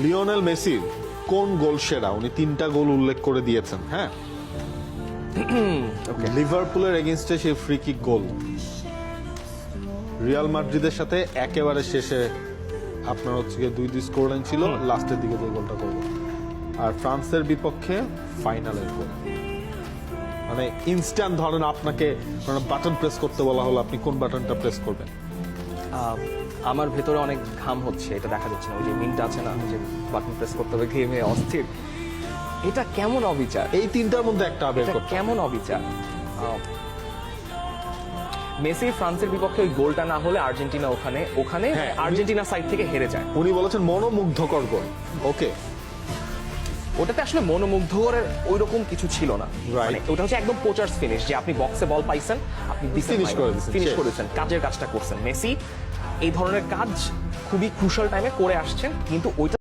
Lionel মেসির কোন গোল সেরা? উনি 3টা গোল উল্লেখ করে দিয়েছেন। হ্যাঁ, লিভারপুলের এগেইনস্টে সেই ফ্রি কিক গোল, রিয়াল মাদ্রিদের সাথে একেবারে শেষে আপনার হচ্ছে গিয়ে 2-2 স্কোর লাইন ছিল, লাস্টের দিকে যে গোলটা করবো, আর ফ্রান্সের বিপক্ষে ফাইনালের গোল। মানে ইনস্ট্যান্ট ধরেন আপনাকে বাটন প্রেস করতে বলা হলো, আপনি কোন বাটনটা প্রেস করবেন? আমার ভেতরে অনেক ঘাম হচ্ছে, এটা দেখা যাচ্ছে না। ওই যে মিনটা আছে না, যে বাটন প্রেস করতে হবে, ঘেমে অস্থির। এটা কেমন অবিচার! এই 3টার মধ্যে একটা বের এটা করতে কেমন অবিচার! মেসি ফ্রান্সের বিপক্ষে ওই গোলটা না হলে আর্জেন্টিনা ওখানে হ্যাঁ, আর্জেন্টিনা সাইড থেকে হেরে যায়। উনি বলেছেন মনোমুগ্ধকর গোল। ওকে, ওটাতে আসলে মনোমুগ্ধকরের ওই রকম কিছু ছিল না। Right. মানে ওটা হচ্ছে একদম পোচার্স ফিনিশ, যে আপনি বক্সে বল পাইছেন, আপনি Finish করে দিছেন, ফিনিশ শেষ। করেছেন, কাজের কাজটা করছেন। মেসি এই ধরনের কাজ খুবই ক্রুশাল টাইমে করে আসছেন, কিন্তু ওইটা